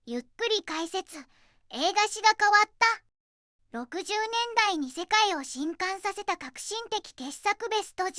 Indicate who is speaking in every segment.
Speaker 1: ゆっくり解説。映画史が変わった。60年代に世界を震撼させた革新的傑作ベスト10。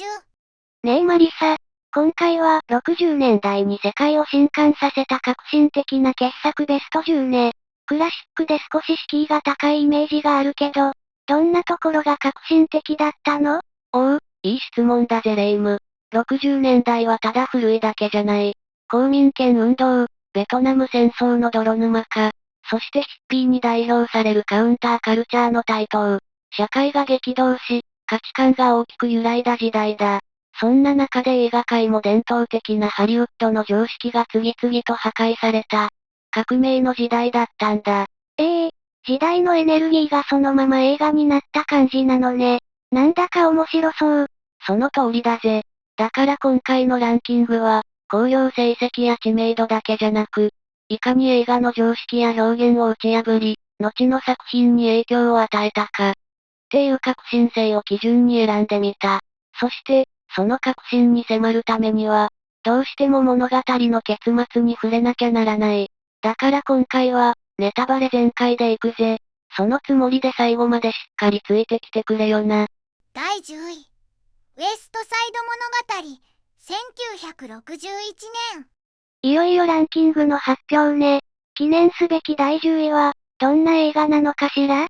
Speaker 2: ねえマリサ、今回は60年代に世界を震撼させた革新的な傑作ベスト10ね。クラシックで少し敷居が高いイメージがあるけど、どんなところが革新的だったの？
Speaker 3: おう、いい質問だぜレイム。60年代はただ古いだけじゃない。公民権運動、ベトナム戦争の泥沼化、そしてヒッピーに代表されるカウンターカルチャーの台頭。社会が激動し、価値観が大きく揺らいだ時代だ。そんな中で映画界も伝統的なハリウッドの常識が次々と破壊された。革命の時代だったんだ。
Speaker 2: 時代のエネルギーがそのまま映画になった感じなのね。なんだか面白そう。
Speaker 3: その通りだぜ。だから今回のランキングは、興行成績や知名度だけじゃなく、いかに映画の常識や表現を打ち破り、後の作品に影響を与えたか、っていう革新性を基準に選んでみた。そして、その革新に迫るためには、どうしても物語の結末に触れなきゃならない。だから今回は、ネタバレ全開でいくぜ。そのつもりで最後までしっかりついてきてくれよな。
Speaker 1: 第10位。ウエストサイド物語。1961年。
Speaker 2: いよいよランキングの発表ね。記念すべき第10位は、どんな映画なのかしら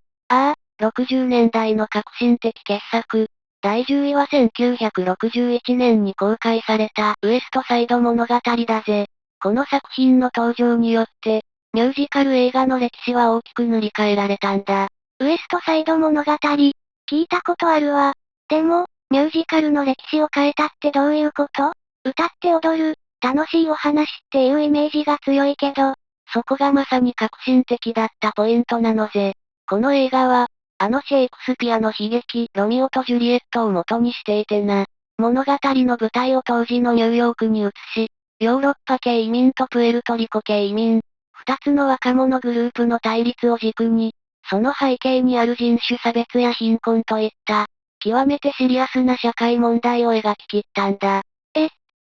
Speaker 2: ？60
Speaker 3: 年代の革新的傑作。第10位は1961年に公開されたウエストサイド物語だぜ。この作品の登場によって、ミュージカル映画の歴史は大きく塗り替えられたんだ。
Speaker 2: ウエストサイド物語。聞いたことあるわ。でも、ミュージカルの歴史を変えたってどういうこと？歌って踊る、楽しいお話っていうイメージが強いけど、
Speaker 3: そこがまさに革新的だったポイントなのぜ。この映画は、あのシェイクスピアの悲劇、ロミオとジュリエットを元にしていてな。物語の舞台を当時のニューヨークに移し、ヨーロッパ系移民とプエルトリコ系移民、二つの若者グループの対立を軸に、その背景にある人種差別や貧困といった、極めてシリアスな社会問題を描き切ったんだ。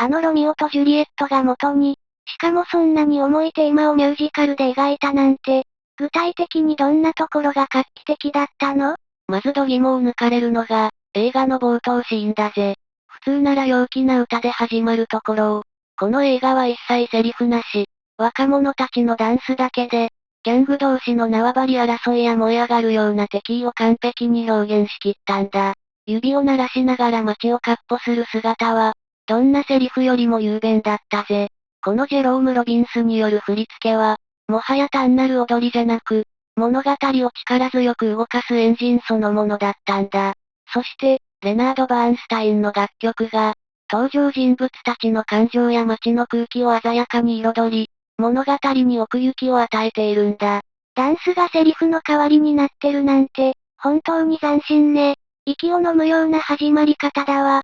Speaker 2: あのロミオとジュリエットが元に、しかもそんなに重いテーマをミュージカルで描いたなんて、具体的にどんなところが画期的だったの？
Speaker 3: まず度肝を抜かれるのが、映画の冒頭シーンだぜ。普通なら陽気な歌で始まるところを、この映画は一切セリフなし、若者たちのダンスだけで、ギャング同士の縄張り争いや燃え上がるような敵意を完璧に表現しきったんだ。指を鳴らしながら街を闊歩する姿は、どんなセリフよりも雄弁だったぜ。このジェローム・ロビンスによる振り付けは、もはや単なる踊りじゃなく、物語を力強く動かすエンジンそのものだったんだ。そして、レナード・バーンスタインの楽曲が、登場人物たちの感情や街の空気を鮮やかに彩り、物語に奥行きを与えているんだ。
Speaker 2: ダンスがセリフの代わりになってるなんて、本当に斬新ね。息を飲むような始まり方だわ。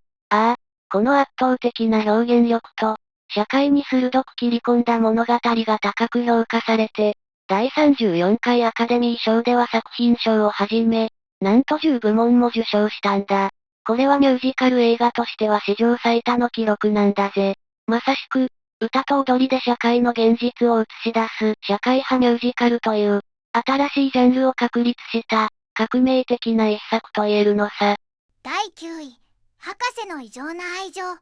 Speaker 3: この圧倒的な表現力と、社会に鋭く切り込んだ物語が高く評価されて、第34回アカデミー賞では作品賞をはじめ、なんと10部門も受賞したんだ。これはミュージカル映画としては史上最多の記録なんだぜ。まさしく、歌と踊りで社会の現実を映し出す社会派ミュージカルという、新しいジャンルを確立した革命的な一作と言えるのさ。
Speaker 1: 第9位。博士の異常な愛情。1964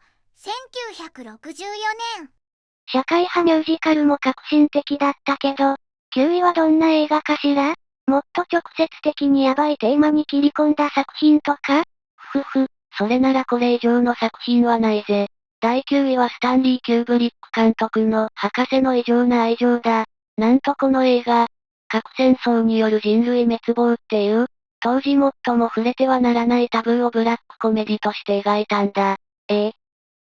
Speaker 1: 年。
Speaker 2: 社会派ミュージカルも革新的だったけど、9位はどんな映画かしら？もっと直接的にヤバいテーマに切り込んだ作品とか？
Speaker 3: それならこれ以上の作品はないぜ。第9位はスタンリー・キューブリック監督の博士の異常な愛情だ。なんとこの映画、核戦争による人類滅亡っていう、当時最も触れてはならないタブーをブラックコメディとして描いたんだ。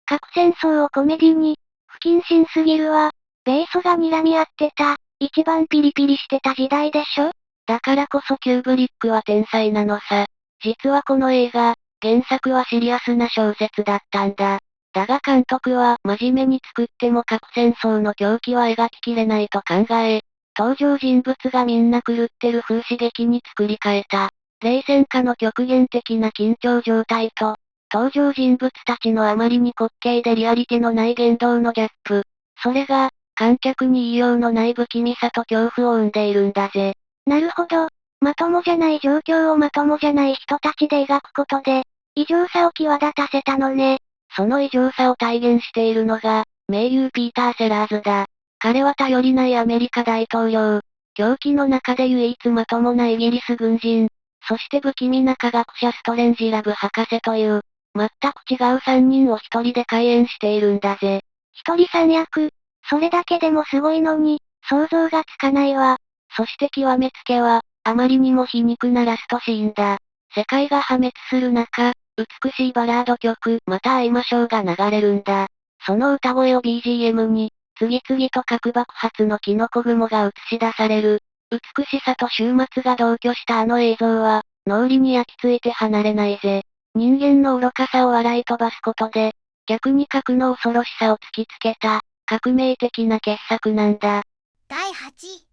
Speaker 2: 核戦争をコメディに、不謹慎すぎるわ。米ソが睨み合ってた、一番ピリピリしてた時代でしょ？
Speaker 3: だからこそキューブリックは天才なのさ。実はこの映画、原作はシリアスな小説だったんだ。だが監督は真面目に作っても核戦争の狂気は描ききれないと考え、登場人物がみんな狂ってる風刺劇に作り変えた。冷戦下の極限的な緊張状態と、登場人物たちのあまりに滑稽でリアリティのない言動のギャップ。それが、観客に言いようのない不気味さと恐怖を生んでいるんだぜ。
Speaker 2: なるほど。まともじゃない状況をまともじゃない人たちで描くことで、異常さを際立たせたのね。
Speaker 3: その異常さを体現しているのが、名優ピーター・セラーズだ。彼は頼りないアメリカ大統領、狂気の中で唯一まともなイギリス軍人、そして不気味な科学者ストレンジラブ博士という、全く違う3人を一人で開演しているんだぜ。
Speaker 2: 一人三役、それだけでもすごいのに、想像がつかないわ。
Speaker 3: そして極めつけは、あまりにも皮肉なラストシーンだ。世界が破滅する中、美しいバラード曲、また会いましょうが流れるんだ。その歌声を BGM に、次々と核爆発のキノコ雲が映し出される。美しさと終末が同居したあの映像は、脳裏に焼き付いて離れないぜ。人間の愚かさを笑い飛ばすことで、逆に核の恐ろしさを突きつけた、革命的な傑作なんだ。
Speaker 1: 第8位、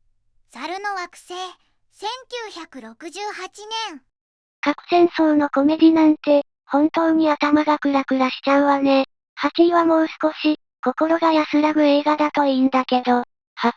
Speaker 1: 猿の惑星、1968年。
Speaker 2: 核戦争のコメディなんて、本当に頭がクラクラしちゃうわね。8位はもう少し、心が安らぐ映画だといいんだけど。
Speaker 3: はっ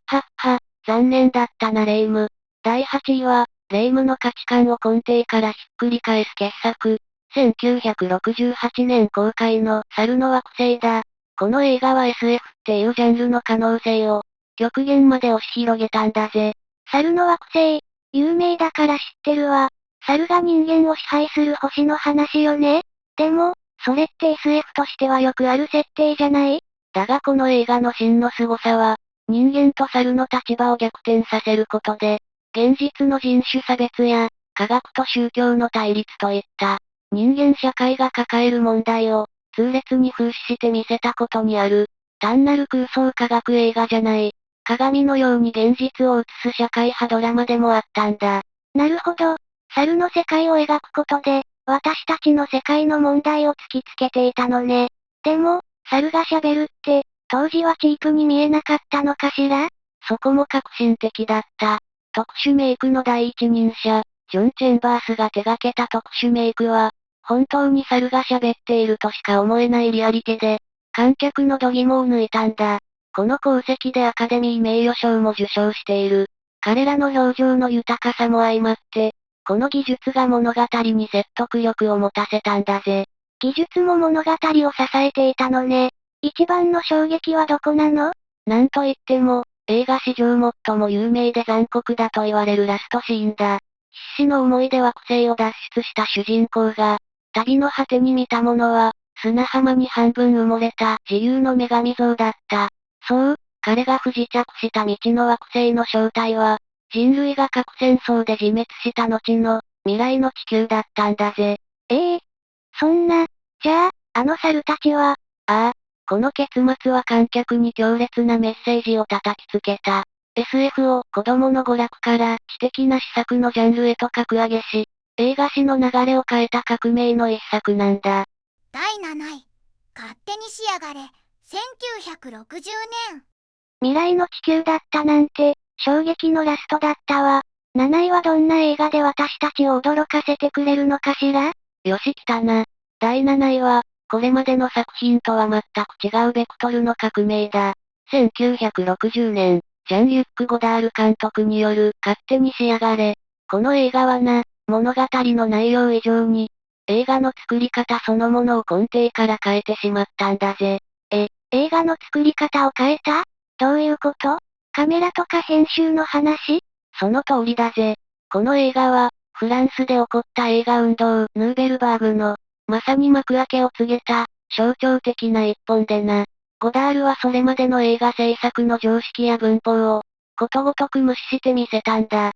Speaker 3: はっは、残念だったなレイム。第8位は、レイムの価値観を根底からひっくり返す傑作。1968年公開の猿の惑星だ。この映画は SF っていうジャンルの可能性を、極限まで押し広げたんだぜ。
Speaker 2: 猿の惑星、有名だから知ってるわ。猿が人間を支配する星の話よね。でも、それって SF としてはよくある設定じゃない？
Speaker 3: だがこの映画の真の凄さは、人間と猿の立場を逆転させることで、現実の人種差別や、科学と宗教の対立といった、人間社会が抱える問題を、痛烈に風刺して見せたことにある。単なる空想科学映画じゃない。鏡のように現実を映す社会派ドラマでもあったんだ。
Speaker 2: なるほど。猿の世界を描くことで、私たちの世界の問題を突きつけていたのね。でも、猿が喋るって、当時はチープに見えなかったのかしら？
Speaker 3: そこも革新的だった。特殊メイクの第一人者、ジョン・チェンバースが手掛けた特殊メイクは、本当に猿が喋っているとしか思えないリアリティで、観客の度肝を抜いたんだ。この功績でアカデミー名誉賞も受賞している。彼らの表情の豊かさも相まって、この技術が物語に説得力を持たせたんだぜ。
Speaker 2: 技術も物語を支えていたのね。一番の衝撃はどこなの？
Speaker 3: なんといっても、映画史上最も有名で残酷だと言われるラストシーンだ。必死の思いで惑星を脱出した主人公が、旅の果てに見たものは、砂浜に半分埋もれた自由の女神像だった。そう、彼が不時着した未知の惑星の正体は、人類が核戦争で自滅した後の、未来の地球だったんだぜ。
Speaker 2: そんな、じゃあ、あの猿たちは、
Speaker 3: この結末は観客に強烈なメッセージを叩きつけた。SF を子供の娯楽から知的な施策のジャンルへと格上げし、映画史の流れを変えた革命の一作なんだ。
Speaker 1: 第7位、勝手にしやがれ、1960年。
Speaker 2: 未来の地球だったなんて、衝撃のラストだったわ。7位はどんな映画で私たちを驚かせてくれるのかしら？
Speaker 3: よし来たな。第7位は、これまでの作品とは全く違うベクトルの革命だ。1960年、ジャン・ユック・ゴダール監督による勝手にしやがれ。この映画はな、物語の内容以上に、映画の作り方そのものを根底から変えてしまったんだぜ。
Speaker 2: 映画の作り方を変えた？どういうこと？カメラとか編集の話？
Speaker 3: その通りだぜ。この映画は、フランスで起こった映画運動、ヌーベルバーグの、まさに幕開けを告げた、象徴的な一本でな。ゴダールはそれまでの映画制作の常識や文法を、ことごとく無視してみせたんだ。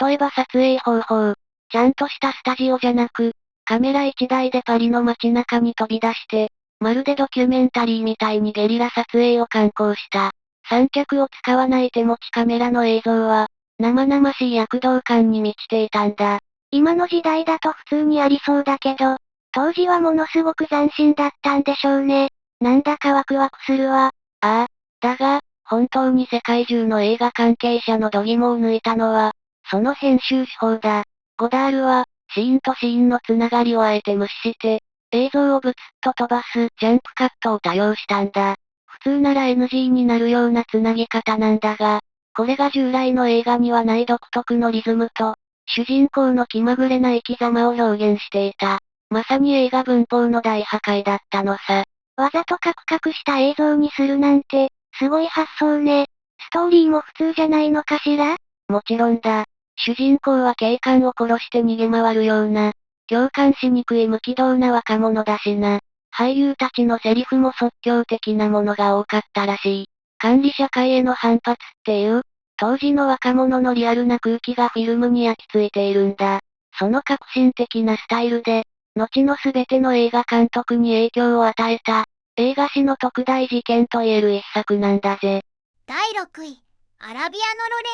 Speaker 3: 例えば撮影方法。ちゃんとしたスタジオじゃなく、カメラ一台でパリの街中に飛び出して、まるでドキュメンタリーみたいにゲリラ撮影を敢行した。三脚を使わない手持ちカメラの映像は、生々しい躍動感に満ちていたんだ。
Speaker 2: 今の時代だと普通にありそうだけど、当時はものすごく斬新だったんでしょうね。なんだかワクワクするわ。
Speaker 3: だが、本当に世界中の映画関係者の度肝を抜いたのは、その編集手法だ。ゴダールは、シーンとシーンのつながりをあえて無視して、映像をブツッと飛ばすジャンプカットを多用したんだ。普通なら NG になるような繋ぎ方なんだが、これが従来の映画にはない独特のリズムと、主人公の気まぐれな生き様を表現していた。まさに映画文法の大破壊だったのさ。
Speaker 2: わざとカクカクした映像にするなんて、すごい発想ね。ストーリーも普通じゃないのかしら？
Speaker 3: もちろんだ。主人公は警官を殺して逃げ回るような、共感しにくい無軌道な若者だしな。俳優たちのセリフも即興的なものが多かったらしい。管理社会への反発っていう、当時の若者のリアルな空気がフィルムに焼き付いているんだ。その革新的なスタイルで、後の全ての映画監督に影響を与えた、映画史の特大事件と言える一作なんだぜ。
Speaker 1: 第6位、アラビアのロ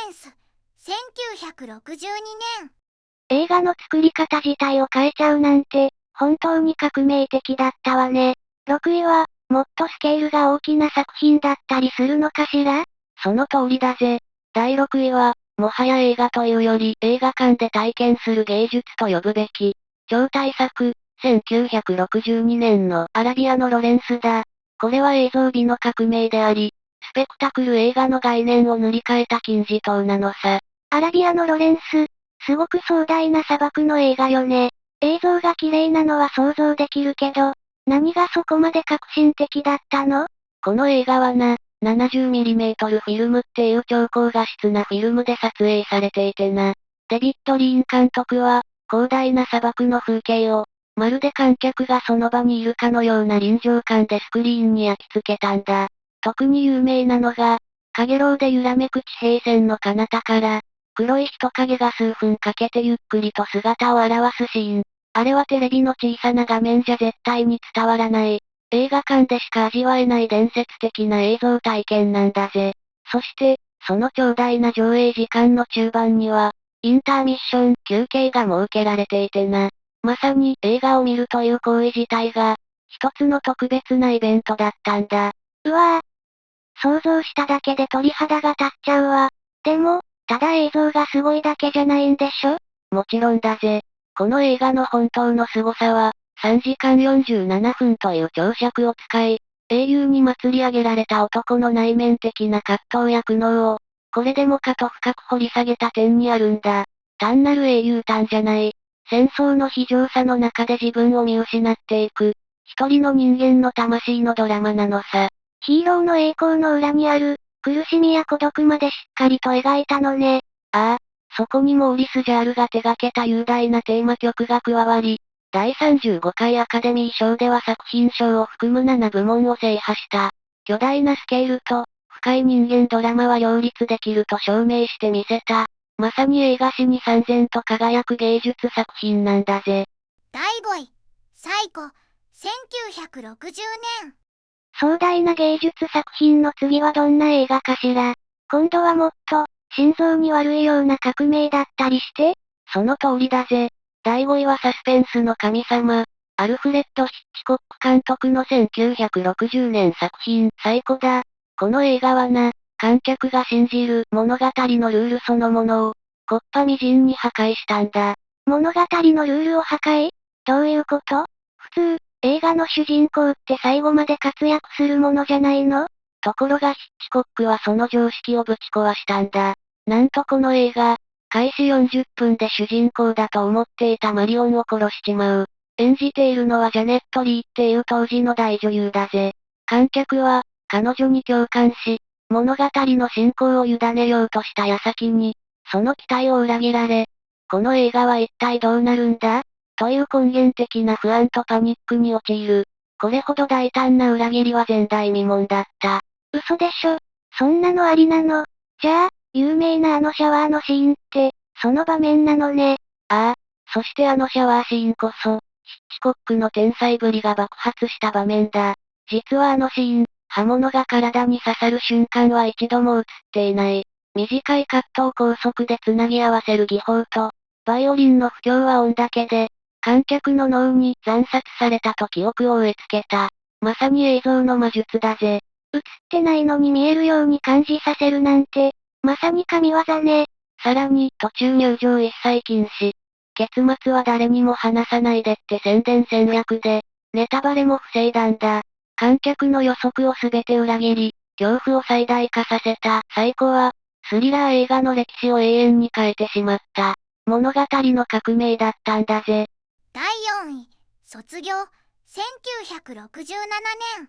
Speaker 1: レンス、1962年。
Speaker 2: 映画の作り方自体を変えちゃうなんて、本当に革命的だったわね。6位は、もっとスケールが大きな作品だったりするのかしら？
Speaker 3: その通りだぜ。第6位は、もはや映画というより映画館で体験する芸術と呼ぶべき、超大作、1962年のアラビアのロレンスだ。これは映像美の革命であり、スペクタクル映画の概念を塗り替えた金字塔なのさ。
Speaker 2: アラビアのロレンス、すごく壮大な砂漠の映画よね。映像が綺麗なのは想像できるけど、何がそこまで革新的だったの？
Speaker 3: この映画はな、70mm フィルムっていう超高画質なフィルムで撮影されていてな。デビッド・リーン監督は、広大な砂漠の風景を、まるで観客がその場にいるかのような臨場感でスクリーンに焼き付けたんだ。特に有名なのが、陽炎で揺らめく地平線の彼方から、黒い人影が数分かけてゆっくりと姿を現すシーン。あれはテレビの小さな画面じゃ絶対に伝わらない。映画館でしか味わえない伝説的な映像体験なんだぜ。そして、その長大な上映時間の中盤には、インターミッション、休憩が設けられていてな。まさに映画を見るという行為自体が、一つの特別なイベントだったんだ。
Speaker 2: うわぁ。想像しただけで鳥肌が立っちゃうわ。でも、ただ映像がすごいだけじゃないんでしょ？
Speaker 3: もちろんだぜ。この映画の本当の凄さは、3時間47分という長尺を使い、英雄に祭り上げられた男の内面的な葛藤や苦悩を、これでもかと深く掘り下げた点にあるんだ。単なる英雄譚じゃない。戦争の非常さの中で自分を見失っていく、一人の人間の魂のドラマなのさ。
Speaker 2: ヒーローの栄光の裏にある、苦しみや孤独までしっかりと描いたのね。
Speaker 3: ああ、そこにモーリス・ジャールが手掛けた雄大なテーマ曲が加わり、第35回アカデミー賞では作品賞を含む7部門を制覇した。巨大なスケールと、深い人間ドラマは両立できると証明してみせた。まさに映画史に燦然と輝く芸術作品なんだぜ。
Speaker 1: 第5位、サイコ、1960年。
Speaker 2: 壮大な芸術作品の次はどんな映画かしら？今度はもっと、心臓に悪いような革命だったりして？
Speaker 3: その通りだぜ。第5位はサスペンスの神様、アルフレッド・ヒッチコック監督の1960年作品、サイコだ。この映画はな、観客が信じる物語のルールそのものを、木っ端みじんに破壊したんだ。
Speaker 2: 物語のルールを破壊？どういうこと？普通、映画の主人公って最後まで活躍するものじゃないの？
Speaker 3: ところがヒッチコックはその常識をぶち壊したんだ。なんとこの映画、開始40分で主人公だと思っていたマリオンを殺しちまう。演じているのはジャネット・リーっていう当時の大女優だぜ。観客は、彼女に共感し、物語の進行を委ねようとした矢先に、その期待を裏切られ、この映画は一体どうなるんだという根源的な不安とパニックに陥る。これほど大胆な裏切りは前代未聞だった。
Speaker 2: 嘘でしょ？そんなのありなの？じゃあ、有名なあのシャワーのシーンって、その場面なのね。
Speaker 3: ああ、そしてあのシャワーシーンこそ、ヒッチコックの天才ぶりが爆発した場面だ。実はあのシーン、刃物が体に刺さる瞬間は一度も映っていない。短いカットを高速で繋ぎ合わせる技法と、バイオリンの不協和音だけで、観客の脳に惨殺されたと記憶を植え付けた。まさに映像の魔術だぜ。
Speaker 2: 映ってないのに見えるように感じさせるなんて、まさに神業ね。
Speaker 3: さらに、途中入場一切禁止。結末は誰にも話さないでって宣伝戦略で、ネタバレも防いだんだ。観客の予測をすべて裏切り、恐怖を最大化させたサイコは、スリラー映画の歴史を永遠に変えてしまった。物語の革命だったんだぜ。
Speaker 1: 第4位、卒業、1967年。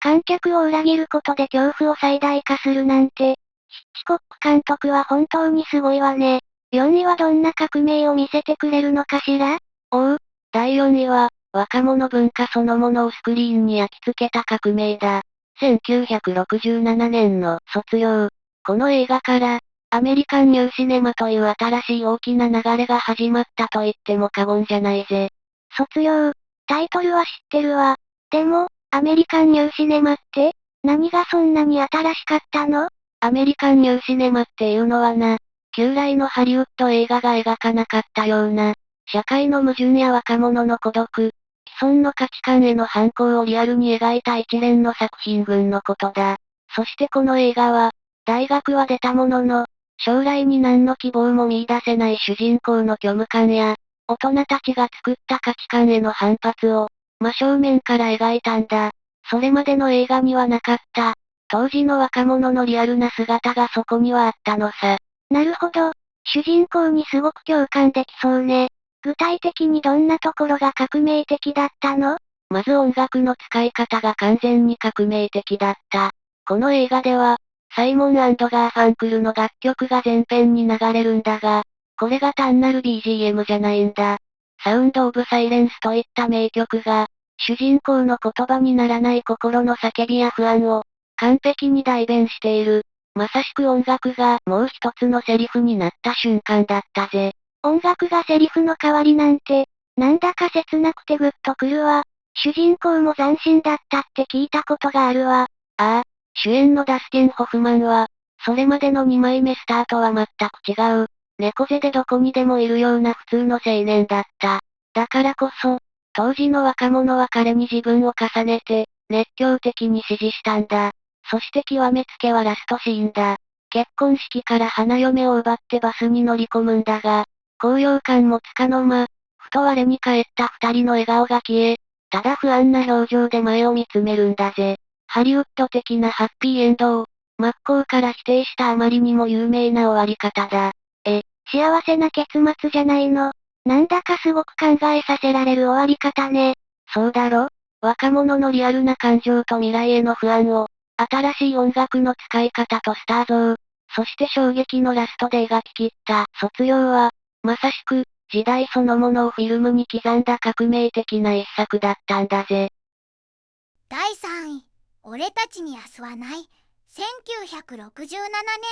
Speaker 2: 観客を裏切ることで恐怖を最大化するなんて、ヒッチコック監督は本当にすごいわね。4位はどんな革命を見せてくれるのかしら？
Speaker 3: おう、第4位は、若者文化そのものをスクリーンに焼き付けた革命だ。1967年の卒業。この映画から、アメリカンニューシネマという新しい大きな流れが始まったと言っても過言じゃないぜ。
Speaker 2: 卒業。タイトルは知ってるわ。でも、アメリカンニューシネマって、何がそんなに新しかったの？
Speaker 3: アメリカンニューシネマっていうのはな、旧来のハリウッド映画が描かなかったような、社会の矛盾や若者の孤独、既存の価値観への反抗をリアルに描いた一連の作品群のことだ。そしてこの映画は、大学は出たものの、将来に何の希望も見出せない主人公の虚無感や、大人たちが作った価値観への反発を、真正面から描いたんだ。それまでの映画にはなかった、当時の若者のリアルな姿がそこにはあったのさ。
Speaker 2: なるほど。主人公にすごく共感できそうね。具体的にどんなところが革命的だったの？
Speaker 3: まず音楽の使い方が完全に革命的だった。この映画では、サイモン&ガーファンクルの楽曲が前編に流れるんだが、これが単なる BGM じゃないんだ。サウンド・オブ・サイレンスといった名曲が、主人公の言葉にならない心の叫びや不安を、完璧に代弁している。まさしく音楽がもう一つのセリフになった瞬間だったぜ。
Speaker 2: 音楽がセリフの代わりなんて、なんだか切なくてグッとくるわ。主人公も斬新だったって聞いたことがあるわ。
Speaker 3: ああ、主演のダスティン・ホフマンは、それまでの2枚目スターとは全く違う、猫背でどこにでもいるような普通の青年だった。だからこそ、当時の若者は彼に自分を重ねて、熱狂的に支持したんだ。そして極めつけはラストシーンだ。結婚式から花嫁を奪ってバスに乗り込むんだが、高揚感もつかの間、ふと我に返った二人の笑顔が消え、ただ不安な表情で前を見つめるんだぜ。ハリウッド的なハッピーエンドを、真っ向から否定したあまりにも有名な終わり方だ。
Speaker 2: 幸せな結末じゃないの。なんだかすごく考えさせられる終わり方ね。
Speaker 3: そうだろ？若者のリアルな感情と未来への不安を、新しい音楽の使い方とスター像、そして衝撃のラストで描き切った卒業は、まさしく、時代そのものをフィルムに刻んだ革命的な一作だったんだぜ。
Speaker 1: 第3位、俺たちに明日はない、1967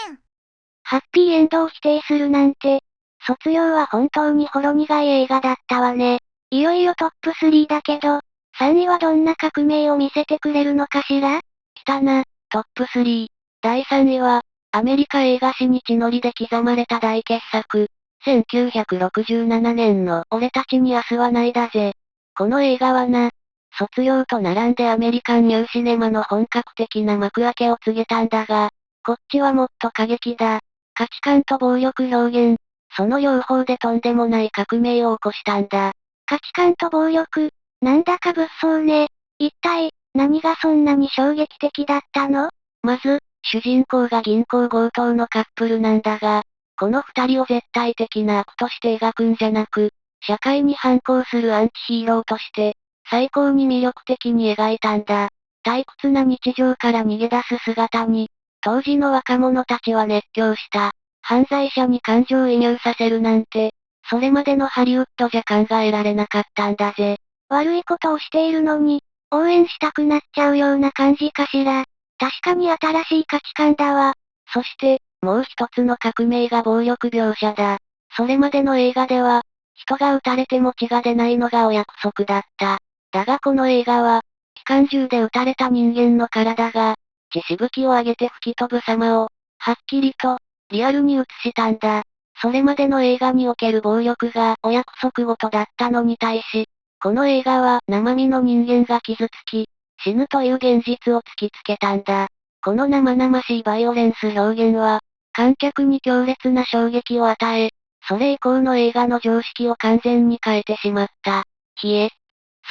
Speaker 1: 年。
Speaker 2: ハッピーエンドを否定するなんて、卒業は本当にほろ苦い映画だったわね。いよいよトップ3だけど、3位はどんな革命を見せてくれるのかしら？
Speaker 3: 来たな、トップ3。第3位は、アメリカ映画史に血のりで刻まれた大傑作、1967年の俺たちに明日はないだぜ。この映画はな、卒業と並んでアメリカンニューシネマの本格的な幕開けを告げたんだが、こっちはもっと過激だ。価値観と暴力表現、その両方でとんでもない革命を起こしたんだ。
Speaker 2: 価値観と暴力、なんだか物騒ね。一体、何がそんなに衝撃的だったの？
Speaker 3: まず、主人公が銀行強盗のカップルなんだが、この二人を絶対的な悪として描くんじゃなく、社会に反抗するアンチヒーローとして、最高に魅力的に描いたんだ。退屈な日常から逃げ出す姿に、当時の若者たちは熱狂した。犯罪者に感情移入させるなんて、それまでのハリウッドじゃ考えられなかったんだぜ。
Speaker 2: 悪いことをしているのに、応援したくなっちゃうような感じかしら。確かに新しい価値観だわ。
Speaker 3: そして、もう一つの革命が暴力描写だ。それまでの映画では、人が撃たれても血が出ないのがお約束だった。だがこの映画は、機関銃で撃たれた人間の体が、血しぶきを上げて吹き飛ぶ様を、はっきりと、リアルに映したんだ。それまでの映画における暴力がお約束事だったのに対し、この映画は生身の人間が傷つき、死ぬという現実を突きつけたんだ。この生々しいバイオレンス表現は、観客に強烈な衝撃を与え、それ以降の映画の常識を完全に変えてしまった。ひえ。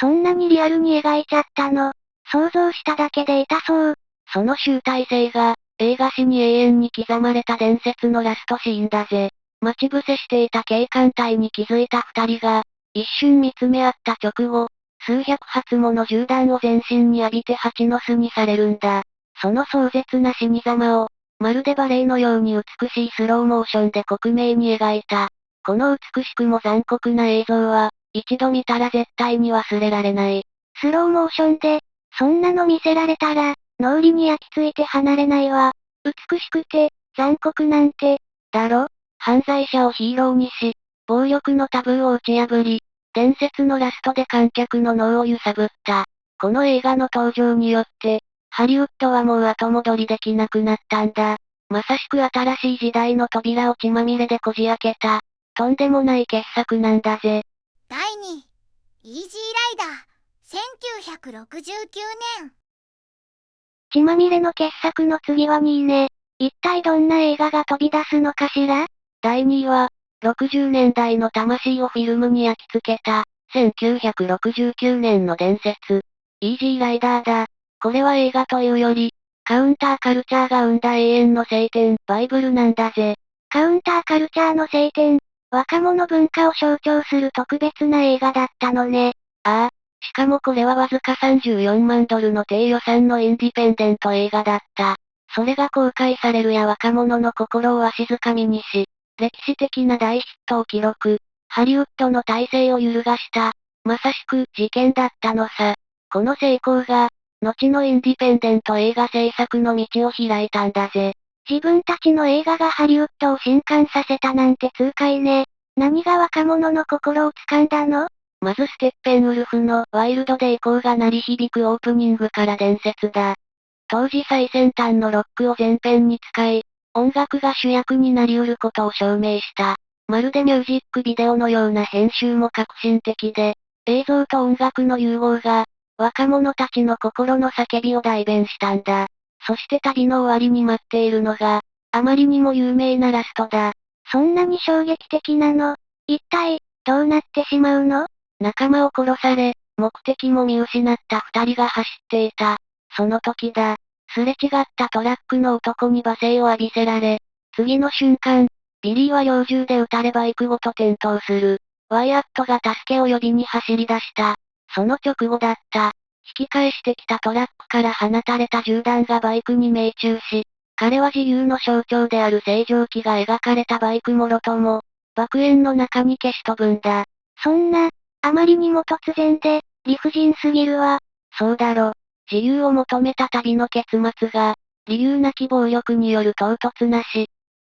Speaker 2: そんなにリアルに描いちゃったの？想像しただけで痛そう。
Speaker 3: その集大成が、映画史に永遠に刻まれた伝説のラストシーンだぜ。待ち伏せしていた警官隊に気づいた二人が、一瞬見つめ合った直後、数百発もの銃弾を全身に浴びて蜂の巣にされるんだ。その壮絶な死に様を、まるでバレエのように美しいスローモーションで克明に描いた。この美しくも残酷な映像は、一度見たら絶対に忘れられない。
Speaker 2: スローモーションで、そんなの見せられたら、脳裏に焼き付いて離れないわ。美しくて、残酷なんて、
Speaker 3: だろ？犯罪者をヒーローにし、暴力のタブーを打ち破り、伝説のラストで観客の脳を揺さぶった。この映画の登場によって、ハリウッドはもう後戻りできなくなったんだ。まさしく新しい時代の扉を血まみれでこじ開けた、とんでもない傑作なんだぜ。
Speaker 1: 第2位、イージーライダー、1969年。
Speaker 2: 血まみれの傑作の次は2位ね。一体どんな映画が飛び出すのかしら？
Speaker 3: 第2位は、60年代の魂をフィルムに焼き付けた、1969年の伝説、イージーライダーだ。これは映画というより、カウンターカルチャーが生んだ永遠の聖典、バイブルなんだぜ。
Speaker 2: カウンターカルチャーの聖典、若者文化を象徴する特別な映画だったのね。
Speaker 3: ああ、しかもこれはわずか$34万の低予算のインディペンデント映画だった。それが公開されるや若者の心をわしづかみにし、歴史的な大ヒットを記録。ハリウッドの体制を揺るがした。まさしく事件だったのさ。この成功が、後のインディペンデント映画制作の道を開いたんだぜ。
Speaker 2: 自分たちの映画がハリウッドを震撼させたなんて痛快ね。何が若者の心を掴んだの？
Speaker 3: まずステッペンウルフのワイルドでエコーが鳴り響くオープニングから伝説だ。当時最先端のロックを全編に使い、音楽が主役になり得ることを証明した。まるでミュージックビデオのような編集も革新的で、映像と音楽の融合が、若者たちの心の叫びを代弁したんだ。そして旅の終わりに待っているのが、あまりにも有名なラストだ。
Speaker 2: そんなに衝撃的なの？一体、どうなってしまうの？
Speaker 3: 仲間を殺され、目的も見失った二人が走っていた。その時だ。すれ違ったトラックの男に罵声を浴びせられ、次の瞬間、ビリーは猟銃で撃たれバイクごと転倒する。ワイアットが助けを呼びに走り出した。その直後だった。引き返してきたトラックから放たれた銃弾がバイクに命中し、彼は自由の象徴である星条旗が描かれたバイクもろとも、爆炎の中に消し飛ぶんだ。
Speaker 2: そんな、あまりにも突然で、理不尽すぎるわ。
Speaker 3: そうだろ。自由を求めた旅の結末が、理由なき暴力による唐突なし。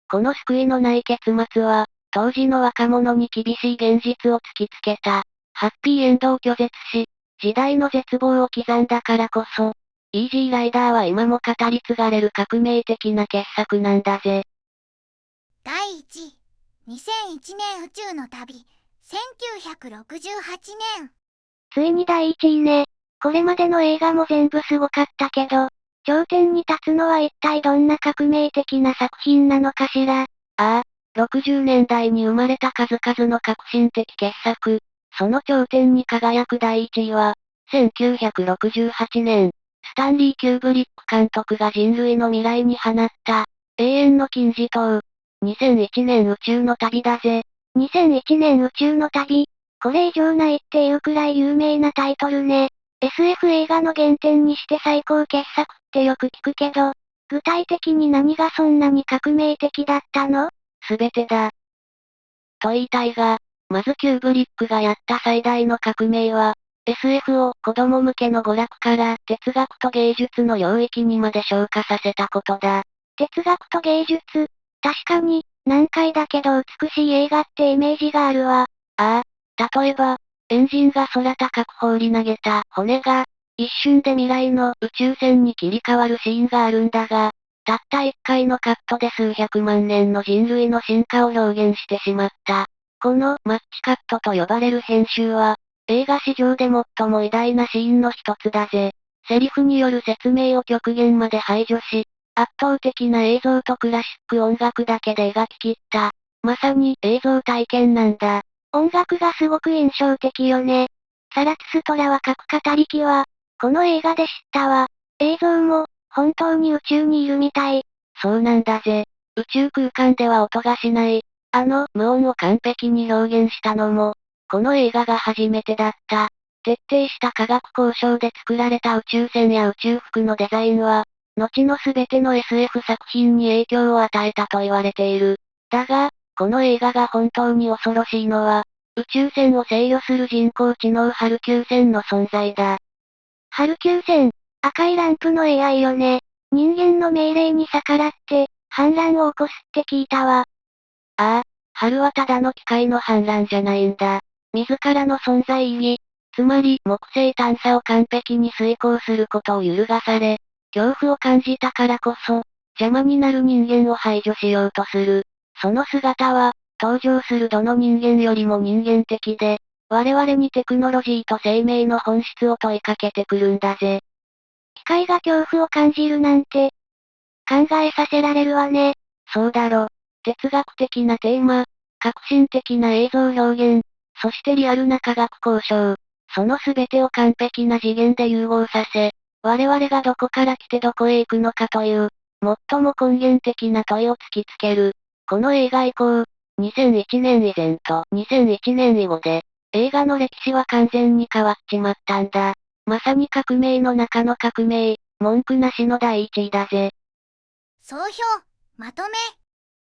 Speaker 3: この救いのない結末は、当時の若者に厳しい現実を突きつけた。ハッピーエンドを拒絶し、時代の絶望を刻んだからこそ、イージーライダーは今も語り継がれる革命的な傑作なんだぜ。
Speaker 1: 第1位、2001年宇宙の旅、1968年。
Speaker 2: ついに第1位ね。これまでの映画も全部すごかったけど、頂点に立つのは一体どんな革命的な作品なのかしら。
Speaker 3: ああ、60年代に生まれた数々の革新的傑作。その頂点に輝く第1位は、1968年、スタンリー・キューブリック監督が人類の未来に放った、永遠の金字塔。2001年宇宙の旅だぜ。
Speaker 2: 2001年宇宙の旅。これ以上ないっていうくらい有名なタイトルね。SF 映画の原点にして最高傑作ってよく聞くけど、具体的に何がそんなに革命的だったの？
Speaker 3: すべてだ。と言いたいが、まずキューブリックがやった最大の革命は、SF を子供向けの娯楽から哲学と芸術の領域にまで昇華させたことだ。
Speaker 2: 哲学と芸術。確かに、難解だけど美しい映画ってイメージがあるわ。
Speaker 3: ああ、例えば、エンジンが空高く放り投げた骨が、一瞬で未来の宇宙船に切り替わるシーンがあるんだが、たった一回のカットで数百万年の人類の進化を表現してしまった。このマッチカットと呼ばれる編集は、映画史上で最も偉大なシーンの一つだぜ。セリフによる説明を極限まで排除し、圧倒的な映像とクラシック音楽だけで描き切った。まさに映像体験なんだ。
Speaker 2: 音楽がすごく印象的よね。サラトゥストラは各語り機は、この映画で知ったわ。映像も、本当に宇宙にいるみたい。
Speaker 3: そうなんだぜ。宇宙空間では音がしない。無音を完璧に表現したのも、この映画が初めてだった。徹底した科学交渉で作られた宇宙船や宇宙服のデザインは、後の全ての SF 作品に影響を与えたと言われている。だが、この映画が本当に恐ろしいのは、宇宙船を制御する人工知能ハルキュー船の存在だ。
Speaker 2: ハルキュー船、赤いランプの AI よね。人間の命令に逆らって、反乱を起こすって聞いたわ。
Speaker 3: ああ、ハルはただの機械の反乱じゃないんだ。自らの存在意義、つまり木星探査を完璧に遂行することを揺るがされ、恐怖を感じたからこそ、邪魔になる人間を排除しようとする。その姿は、登場するどの人間よりも人間的で、我々にテクノロジーと生命の本質を問いかけてくるんだぜ。
Speaker 2: 機械が恐怖を感じるなんて、考えさせられるわね。
Speaker 3: そうだろ。哲学的なテーマ、革新的な映像表現、そしてリアルな科学交渉。その全てを完璧な次元で融合させ、我々がどこから来てどこへ行くのかという、最も根源的な問いを突きつける。この映画以降、2001年以前と2001年以後で、映画の歴史は完全に変わっちまったんだ。まさに革命の中の革命、文句なしの第一位だぜ。
Speaker 1: 総評、まとめ。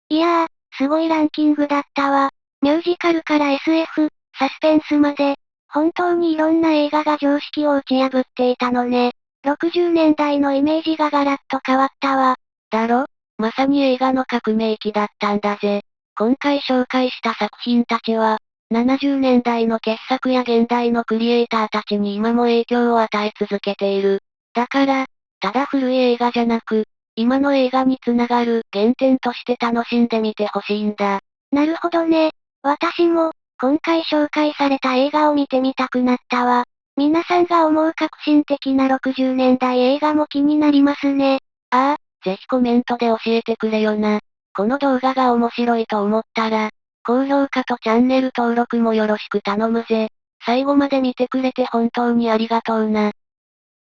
Speaker 2: いやー、すごいランキングだったわ。ミュージカルから SF、サスペンスまで、本当にいろんな映画が常識を打ち破っていたのね。60年代のイメージがガラッと変わったわ。
Speaker 3: だろ？まさに映画の革命期だったんだぜ。今回紹介した作品たちは、70年代の傑作や現代のクリエイターたちに今も影響を与え続けている。だから、ただ古い映画じゃなく、今の映画につながる原点として楽しんでみてほしいんだ。
Speaker 2: なるほどね。私も、今回紹介された映画を見てみたくなったわ。皆さんが思う革新的な60年代映画も気になりますね。
Speaker 3: ああ、ぜひコメントで教えてくれよな。この動画が面白いと思ったら、高評価とチャンネル登録もよろしく頼むぜ。最後まで見てくれて本当にありがとうな。